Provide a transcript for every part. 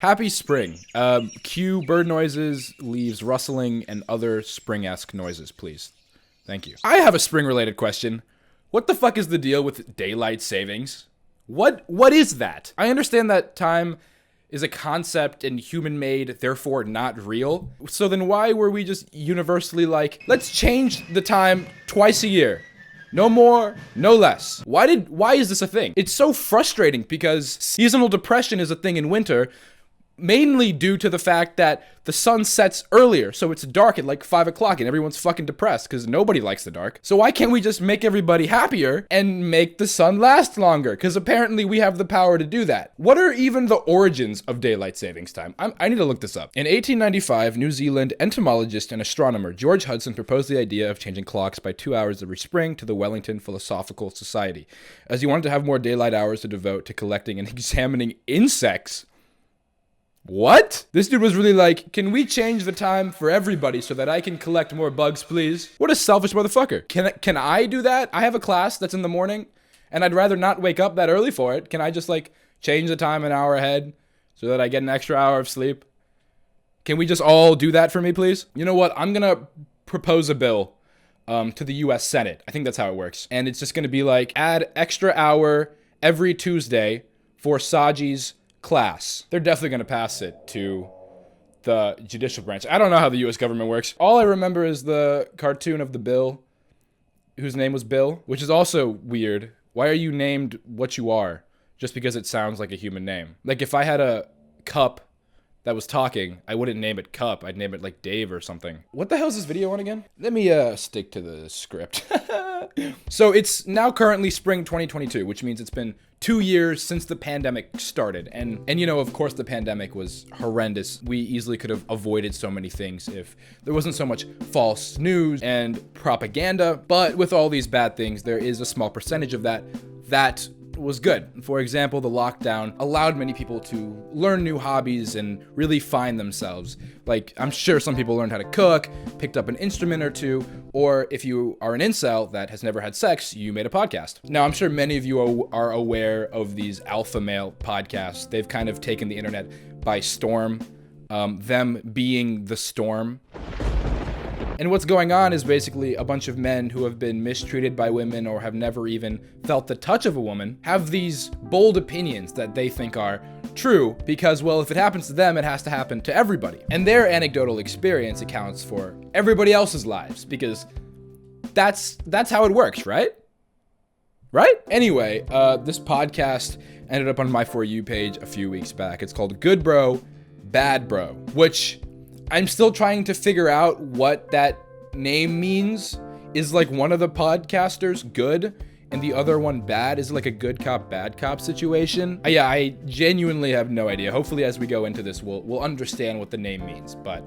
Happy spring. Cue bird noises, leaves rustling, and other spring-esque noises, please. Thank you. I have a spring-related question. What the fuck is the deal with daylight savings? What is that? I understand that time is a concept and human-made, therefore not real. So then why were we just universally like, let's change the time twice a year? No more, no less. Why is this a thing? It's so frustrating because seasonal depression is a thing in winter, mainly due to the fact that the sun sets earlier, so it's dark at like 5 o'clock and everyone's fucking depressed because nobody likes the dark. So why can't we just make everybody happier and make the sun last longer? Because apparently we have the power to do that. What are even the origins of daylight savings time? I need to look this up. In 1895, New Zealand entomologist and astronomer George Hudson proposed the idea of changing clocks by 2 hours every spring to the Wellington Philosophical Society, as he wanted to have more daylight hours to devote to collecting and examining insects. What? This dude was really like, can we change the time for everybody so that I can collect more bugs, please? What a selfish motherfucker. Can I do that? I have a class that's in the morning, and I'd rather not wake up that early for it. Can I just like change the time an hour ahead so that I get an extra hour of sleep? Can we just all do that for me, please? You know what? I'm gonna propose a bill to the US Senate. I think that's how it works. And it's just gonna be like, add extra hour every Tuesday for Saji's class. They're definitely going to pass it to the judicial branch. I don't know how the US government works. All I remember is the cartoon of the Bill, whose name was Bill, which is also weird. Why are you named what you are? Just because it sounds like a human name. Like if I had a cup that was talking, I wouldn't name it Cup. I'd name it like Dave or something. What the hell is this video on again? Let me stick to the script. So it's now currently spring 2022, which means it's been 2 years since the pandemic started. And you know, of course, the pandemic was horrendous. We easily could have avoided so many things if there wasn't so much false news and propaganda. But with all these bad things, there is a small percentage of that was good. For example, the lockdown allowed many people to learn new hobbies and really find themselves. Like, I'm sure some people learned how to cook, picked up an instrument or two, or if you are an incel that has never had sex, you made a podcast. Now, I'm sure many of you are aware of these alpha male podcasts. They've kind of taken the internet by storm, them being the storm. And what's going on is basically a bunch of men who have been mistreated by women or have never even felt the touch of a woman have these bold opinions that they think are true because, well, if it happens to them, it has to happen to everybody. And their anecdotal experience accounts for everybody else's lives because that's how it works, right? Right? Anyway, this podcast ended up on my For You page a few weeks back. It's called Good Bro, Bad Bro, which I'm still trying to figure out what that name means. Is like one of the podcasters good and the other one bad? Is it like a good cop, bad cop situation? Yeah, I genuinely have no idea. Hopefully as we go into this, we'll understand what the name means, but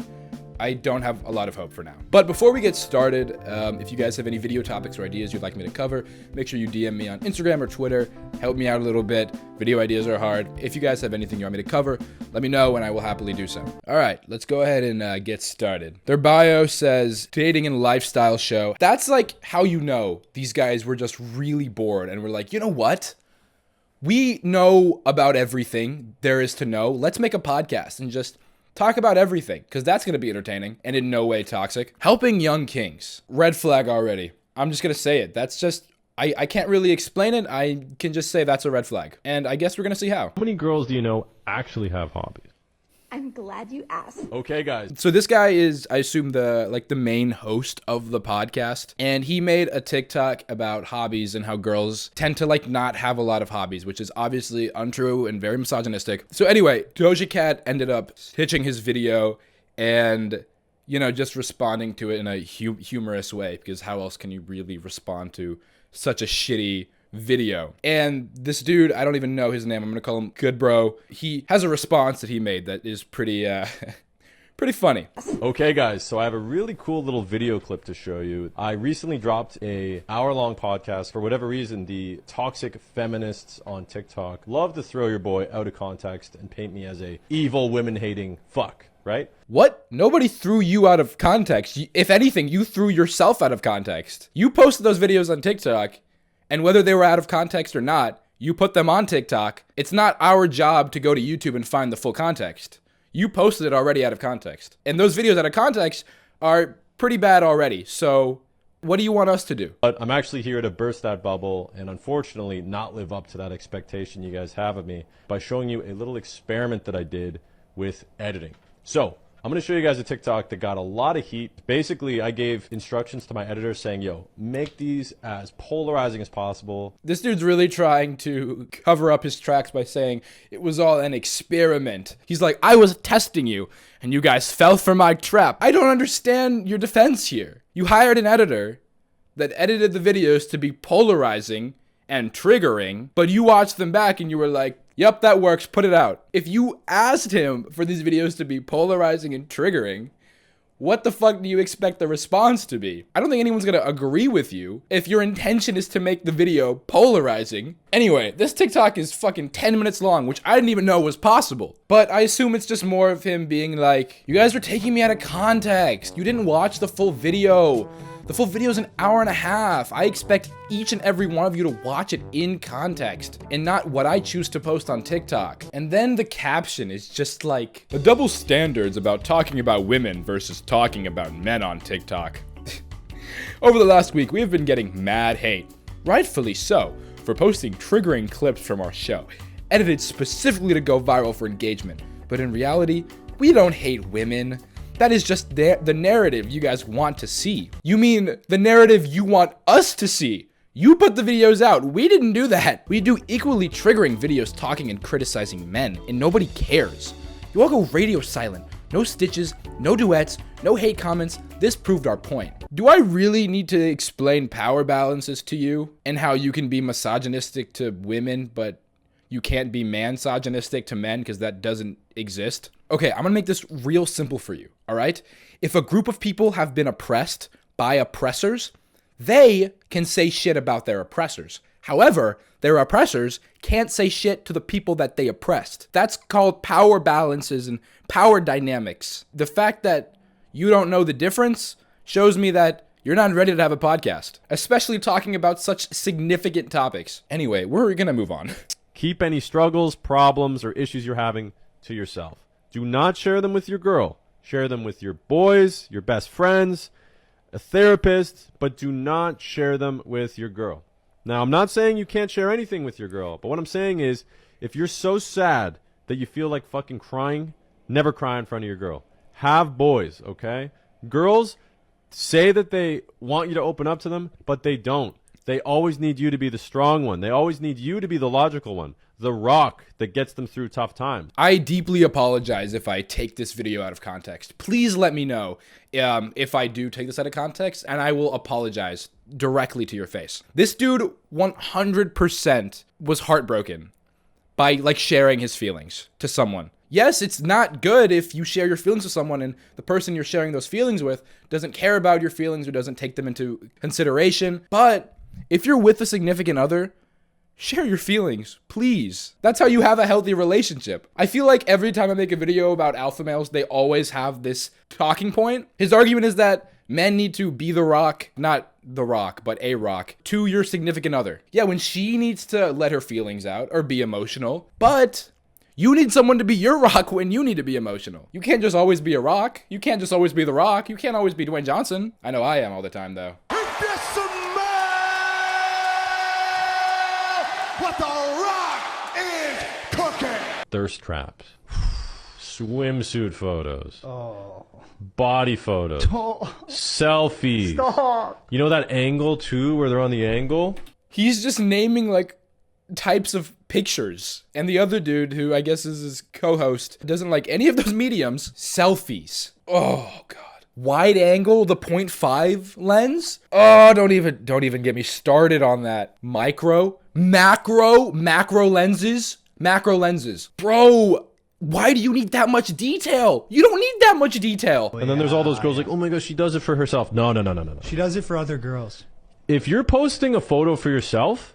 I don't have a lot of hope for now. But before we get started, if you guys have any video topics or ideas you'd like me to cover, make sure you DM me on Instagram or Twitter. Help me out a little bit. Video ideas are hard. If you guys have anything you want me to cover, let me know and I will happily do so. All right, let's go ahead and get started. Their bio says dating and lifestyle show. That's like how you know these guys were just really bored and were like, you know what? We know about everything there is to know. Let's make a podcast and just talk about everything, because that's going to be entertaining and in no way toxic. Helping young kings. Red flag already. I'm just going to say it. That's just, I can't really explain it. I can just say that's a red flag. And I guess we're going to see how. How many girls do you know actually have hobbies? I'm glad you asked. Okay, guys. So this guy is, I assume, the main host of the podcast, and he made a TikTok about hobbies and how girls tend to not have a lot of hobbies, which is obviously untrue and very misogynistic. So anyway, Doja Cat ended up pitching his video and, just responding to it in a humorous way, because how else can you really respond to such a shitty video? And this dude, I don't even know his name. I'm gonna call him Good Bro. He has a response that he made that is pretty pretty funny. Okay, guys, so I have a really cool little video clip to show you. I recently dropped a hour-long podcast. For whatever reason, the toxic feminists on TikTok love to throw your boy out of context and paint me as a evil, women-hating fuck, right? What? Nobody threw you out of context. If anything, you threw yourself out of context. You posted those videos on TikTok, and whether they were out of context or not, You put them on TikTok. It's not our job to go to YouTube and find the full context. You posted it already out of context. And those videos out of context are pretty bad already. So what do you want us to do? But I'm actually here to burst that bubble and unfortunately not live up to that expectation you guys have of me by showing you a little experiment that I did with editing. So I'm going to show you guys a TikTok that got a lot of heat. Basically, I gave instructions to my editor saying, yo, make these as polarizing as possible. This dude's really trying to cover up his tracks by saying it was all an experiment. He's like, I was testing you and you guys fell for my trap. I don't understand your defense here. You hired an editor that edited the videos to be polarizing and triggering, but you watched them back and you were like, yep, that works, put it out. If you asked him for these videos to be polarizing and triggering, what the fuck do you expect the response to be? I don't think anyone's gonna agree with you if your intention is to make the video polarizing. Anyway, this TikTok is fucking 10 minutes long, which I didn't even know was possible. But I assume it's just more of him being like, you guys are taking me out of context. You didn't watch the full video. The full video is an hour and a half. I expect each and every one of you to watch it in context and not what I choose to post on TikTok. And then the caption is just like, the double standards about talking about women versus talking about men on TikTok. Over the last week, we have been getting mad hate, rightfully so, for posting triggering clips from our show, edited specifically to go viral for engagement. But in reality, we don't hate women. That is just the narrative you guys want to see. You mean the narrative you want us to see? You put the videos out. We didn't do that. We do equally triggering videos talking and criticizing men, and nobody cares. You all go radio silent. No stitches, no duets, no hate comments. This proved our point. Do I really need to explain power balances to you and how you can be misogynistic to women, but you can't be misogynistic to men because that doesn't exist? Okay, I'm gonna make this real simple for you, all right? If a group of people have been oppressed by oppressors, they can say shit about their oppressors. However, their oppressors can't say shit to the people that they oppressed. That's called power balances and power dynamics. The fact that you don't know the difference shows me that you're not ready to have a podcast, especially talking about such significant topics. Anyway, we're gonna move on. Keep any struggles, problems, or issues you're having to yourself. Do not share them with your girl. Share them with your boys, your best friends, a therapist, but do not share them with your girl. Now, I'm not saying you can't share anything with your girl, but what I'm saying is if you're so sad that you feel like fucking crying, never cry in front of your girl. Have boys, okay? Girls say that they want you to open up to them, but they don't. They always need you to be the strong one. They always need you to be the logical one, the rock that gets them through tough times. I deeply apologize if I take this video out of context. Please let me know if I do take this out of context, and I will apologize directly to your face. This dude 100% was heartbroken by like sharing his feelings to someone. Yes, it's not good if you share your feelings with someone and the person you're sharing those feelings with doesn't care about your feelings or doesn't take them into consideration. But if you're with a significant other, share your feelings, please. That's how you have a healthy relationship. I feel like every time I make a video about alpha males, they always have this talking point. His argument is that men need to be the rock, not the rock, but a rock, to your significant other. Yeah, when she needs to let her feelings out or be emotional, but you need someone to be your rock when you need to be emotional. You can't just always be a rock. You can't just always be the rock. You can't always be Dwayne Johnson. I know I am all the time, though. What the rock is cooking. Thirst traps, swimsuit photos, body photos, selfies. Stop. You know that angle too, where they're on the angle? He's just naming like types of pictures. And the other dude, who I guess is his co-host, doesn't like any of those mediums. Selfies. Oh, God. Wide angle, the 0.5 lens. Oh, don't even get me started on that. Macro lenses. Bro, why do you need that much detail? You don't need that much detail. And then there's all those girls like, oh my gosh, she does it for herself. No. She does it for other girls. If you're posting a photo for yourself,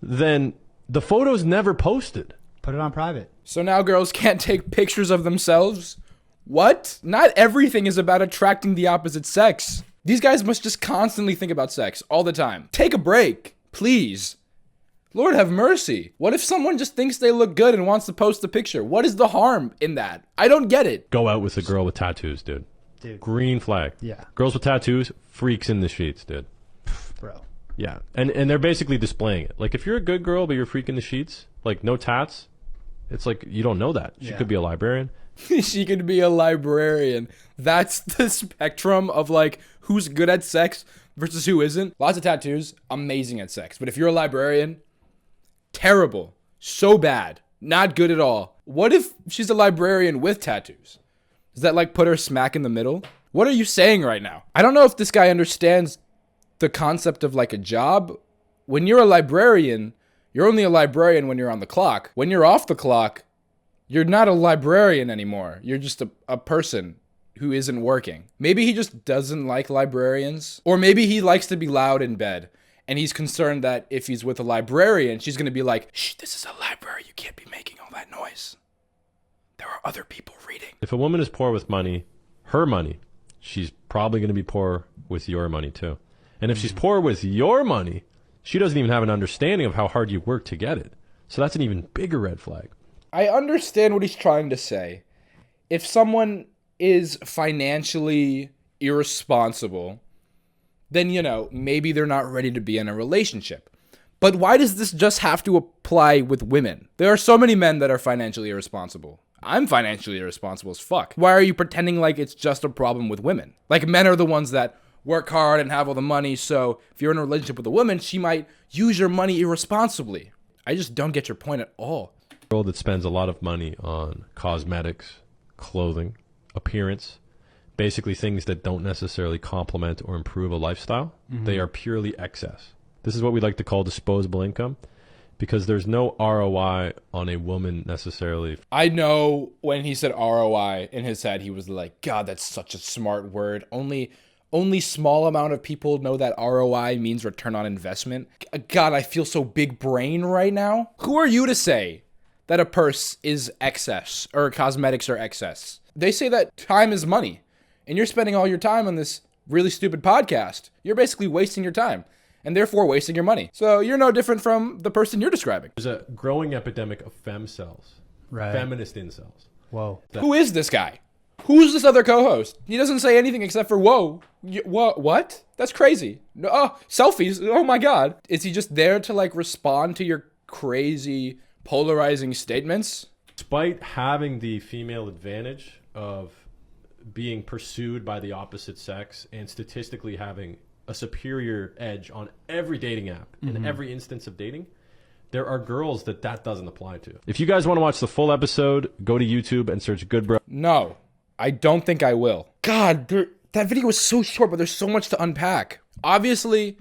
then the photo's never posted. Put it on private. So now girls can't take pictures of themselves? What? Not everything is about attracting the opposite sex. These guys must just constantly think about sex all the time. Take a break, please. Lord have mercy. What if someone just thinks they look good and wants to post a picture? What is the harm in that? I don't get it. Go out with a girl with tattoos, dude. Green flag. Yeah. Girls with tattoos, freaks in the sheets, dude. Bro. Yeah. And they're basically displaying it. Like, if you're a good girl, but you're a freak in the sheets, like, no tats, it's like, you don't know that. She Yeah. could be a librarian. She could be a librarian. That's the spectrum of like who's good at sex versus who isn't. Lots of tattoos, amazing at sex. But if you're a librarian, terrible. So bad. Not good at all. What if she's a librarian with tattoos? Does that like put her smack in the middle? What are you saying right now? I don't know if this guy understands the concept of like a job. When you're a librarian, you're only a librarian when you're on the clock. When you're off the clock, you're not a librarian anymore. You're just a person who isn't working. Maybe he just doesn't like librarians. Or maybe he likes to be loud in bed. And he's concerned that if he's with a librarian, she's going to be like, shh, this is a library. You can't be making all that noise. There are other people reading. If a woman is poor with money, her money, she's probably going to be poor with your money too. And if she's poor with your money, she doesn't even have an understanding of how hard you work to get it. So that's an even bigger red flag. I understand what he's trying to say. If someone is financially irresponsible, then, you know, maybe they're not ready to be in a relationship. But why does this just have to apply with women? There are so many men that are financially irresponsible. I'm financially irresponsible as fuck. Why are you pretending like it's just a problem with women? Like, men are the ones that work hard and have all the money, so if you're in a relationship with a woman, she might use your money irresponsibly. I just don't get your point at all. Girl that spends a lot of money on cosmetics, clothing, appearance, basically things that don't necessarily complement or improve a lifestyle. They are purely excess. This is what we like to call disposable income, because there's no ROI on a woman necessarily. I know when he said ROI in his head, he was like, God, that's such a smart word. Only small amount of people know that ROI means return on investment. God, I feel so big brain right now. Who are you to say that a purse is excess or cosmetics are excess? They say that time is money, and you're spending all your time on this really stupid podcast. You're basically wasting your time and therefore wasting your money. So you're no different from the person you're describing. There's a growing epidemic of femcells, Right. feminist incels. Whoa. Who is this guy? Who's this other co-host? He doesn't say anything except for, whoa. What? That's crazy. Oh, selfies. Oh my God. Is he just there to like respond to your crazy polarizing statements? Despite having the female advantage of being pursued by the opposite sex and statistically having a superior edge on every dating app in every instance of dating, there are girls that doesn't apply to. If you guys want to watch the full episode, go to YouTube and search Good Bro. No, I don't think I will. God, that video was so short, but there's so much to unpack. Obviously,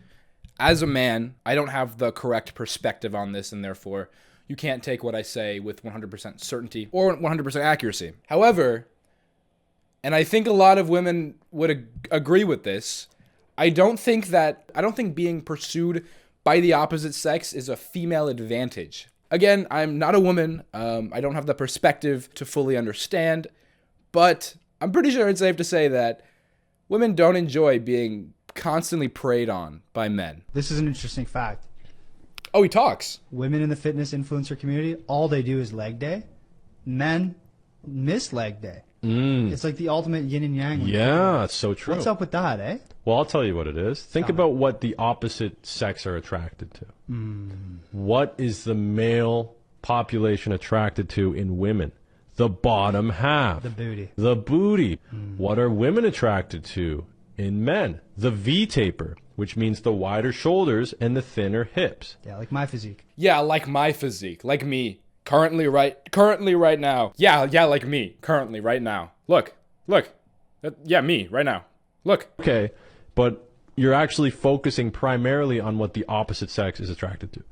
as a man, I don't have the correct perspective on this, and therefore you can't take what I say with 100% certainty or 100% accuracy. However, and I think a lot of women would agree with this, I don't think being pursued by the opposite sex is a female advantage. Again, I'm not a woman. I don't have the perspective to fully understand, but I'm pretty sure it's safe to say that women don't enjoy being constantly preyed on by men. This is an interesting fact. Oh, he talks. Women in the fitness influencer community, all they do is leg day. Men miss leg day. It's like the ultimate yin and yang. Yeah, it's so true. What's up with that, eh? Well, I'll tell you what it is. Think about what the opposite sex are attracted to. What is the male population attracted to in women? The bottom half. The booty. The booty. What are women attracted to in men? The V-taper, which means the wider shoulders and the thinner hips. Yeah, like my physique. Yeah, like my physique, like me. Currently right now. Yeah, like me. Currently right now. Look. Yeah, me right now. Look. Okay, but you're actually focusing primarily on what the opposite sex is attracted to.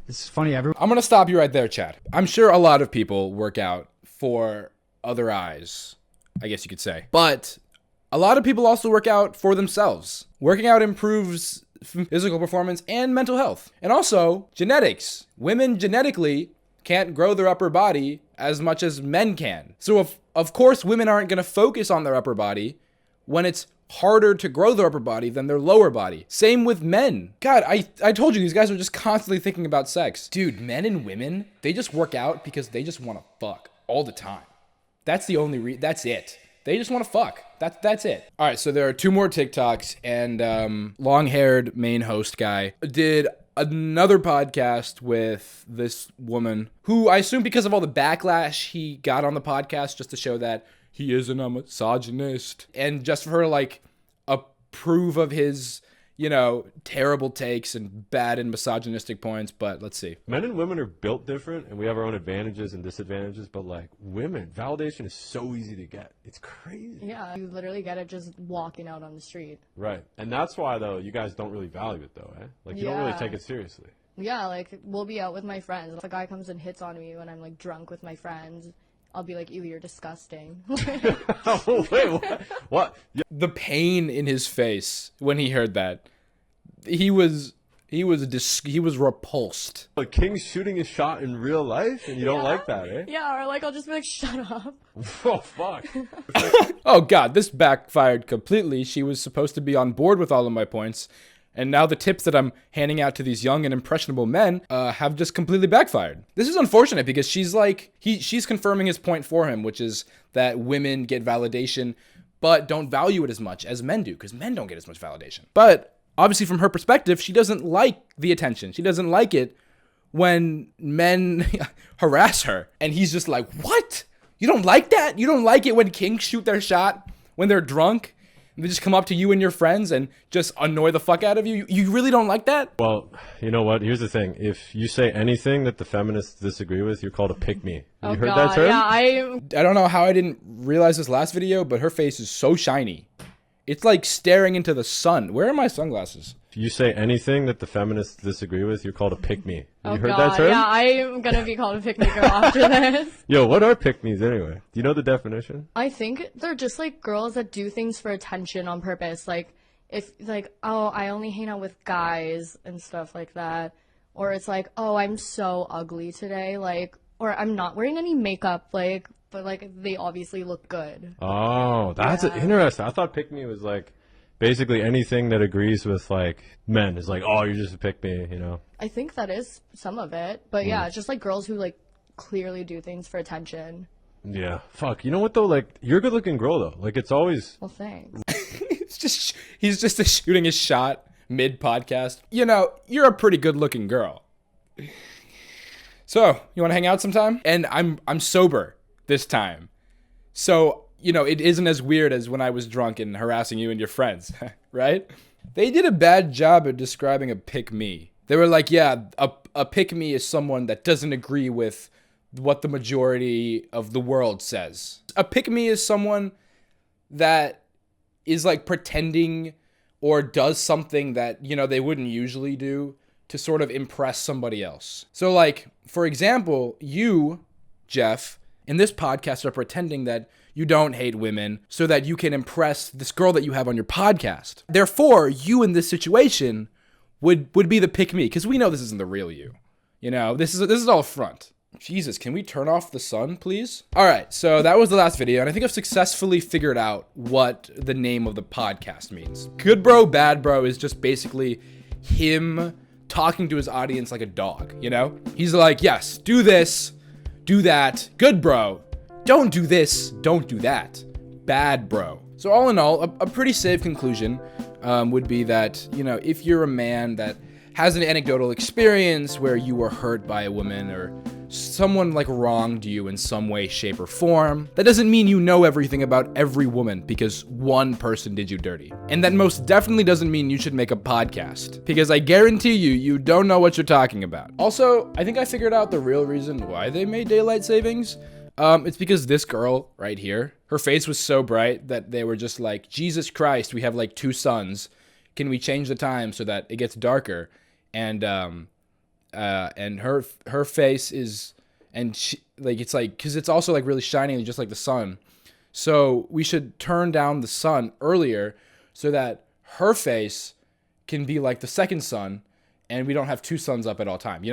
It's funny, I'm going to stop you right there, Chad. I'm sure a lot of people work out for other eyes, I guess you could say. But a lot of people also work out for themselves. Working out improves physical performance and mental health. And also, genetics. Women genetically can't grow their upper body as much as men can. So of course women aren't going to focus on their upper body when it's harder to grow their upper body than their lower body. Same with men. God, I told you, these guys are just constantly thinking about sex. Dude, men and women, they just work out because they just want to fuck all the time. That's the only that's it. They just want to fuck. That's it. All right, so there are 2 more TikToks, and long-haired main host guy did another podcast with this woman who I assume because of all the backlash he got on the podcast just to show that he isn't a misogynist and just for her like approve of his, terrible takes and bad and misogynistic points. But let's see. Men and women are built different and we have our own advantages and disadvantages, but like women, validation is so easy to get. It's crazy. Yeah, you literally get it just walking out on the street. Right. And that's why though you guys don't really value it though, eh? Like you don't really take it seriously. Yeah, like we'll be out with my friends. If a guy comes and hits on me when I'm like drunk with my friends, I'll be like, ew, you're disgusting. Oh, wait, what? What? The pain in his face when he heard that. He was repulsed. A king's shooting his shot in real life and you don't like that, eh? Yeah, or like I'll just be like, shut up. Oh, fuck. Oh, God, this backfired completely. She was supposed to be on board with all of my points. And now the tips that I'm handing out to these young and impressionable men have just completely backfired. This is unfortunate because she's like, she's confirming his point for him, which is that women get validation, but don't value it as much as men do, because men don't get as much validation. But obviously from her perspective, she doesn't like the attention. She doesn't like it when men harass her. And he's just like, what? You don't like that? You don't like it when kings shoot their shot when they're drunk? They just come up to you and your friends and just annoy the fuck out of you? You really don't like that? Well, you know what? Here's the thing. If you say anything that the feminists disagree with, you're called a pick-me. You heard that term? Yeah, I don't know how I didn't realize this last video, but her face is so shiny. It's like staring into the sun. Where are my sunglasses? If you say anything that the feminists disagree with, you're called a pick-me. You heard God, that term? yeah, I'm gonna be called a pick-me girl after this. Yo, what are pick-me's anyway? Do you know the definition? I think they're just like girls that do things for attention on purpose. Like, if like, oh, I only hang out with guys and stuff like that. Or it's like, oh, I'm so ugly today. Like, or I'm not wearing any makeup. Like, but like they obviously look good. Oh, that's interesting. I thought pick-me was like basically anything that agrees with like men is like, oh, you're just a pick-me, I think that is some of it. But yeah, it's just like girls who like clearly do things for attention. Yeah. Fuck. You know what though? Like, you're a good-looking girl though. Like, it's always. Well, thanks. He's just shooting his shot mid-podcast. You're a pretty good-looking girl. So, you want to hang out sometime? And I'm sober this time. So, it isn't as weird as when I was drunk and harassing you and your friends, right? They did a bad job at describing a pick-me. They were like, yeah, a pick-me is someone that doesn't agree with what the majority of the world says. A pick-me is someone that is like pretending or does something that, they wouldn't usually do to sort of impress somebody else. So like, for example, you, Jeff, in this podcast are pretending that you don't hate women so that you can impress this girl that you have on your podcast. Therefore, you in this situation would be the pick-me, because we know this isn't the real you. This is all front. Jesus, can we turn off the sun, please? All right, so that was the last video, and I think I've successfully figured out what the name of the podcast means. Good bro, bad bro is just basically him talking to his audience like a dog, He's like, yes, do this, do that. Good bro. Don't do this, don't do that. Bad bro. So all in all, a pretty safe conclusion would be that, if you're a man that has an anecdotal experience where you were hurt by a woman or someone like wronged you in some way, shape, or form, that doesn't mean you know everything about every woman because one person did you dirty. And that most definitely doesn't mean you should make a podcast, because I guarantee you don't know what you're talking about. Also, I think I figured out the real reason why they made daylight savings. It's because this girl right here, her face was so bright that they were just like, Jesus Christ, we have like 2 suns. Can we change the time so that it gets darker? And her face is, and she, like, it's like, cause it's also like really shiny, just like the sun. So we should turn down the sun earlier so that her face can be like the second sun and we don't have 2 suns up at all time,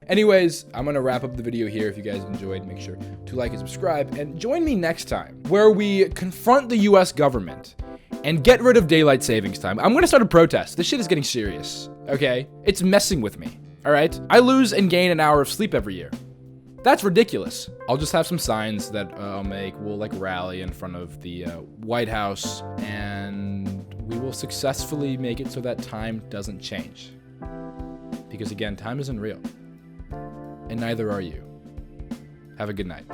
Anyways, I'm going to wrap up the video here. If you guys enjoyed, make sure to like and subscribe and join me next time where we confront the US government and get rid of daylight savings time. I'm gonna start a protest. This shit is getting serious, okay? It's messing with me, all right? I lose and gain an hour of sleep every year. That's ridiculous. I'll just have some signs that I'll make. We'll like rally in front of the White House, and we will successfully make it so that time doesn't change. Because again, time isn't real, and neither are you. Have a good night.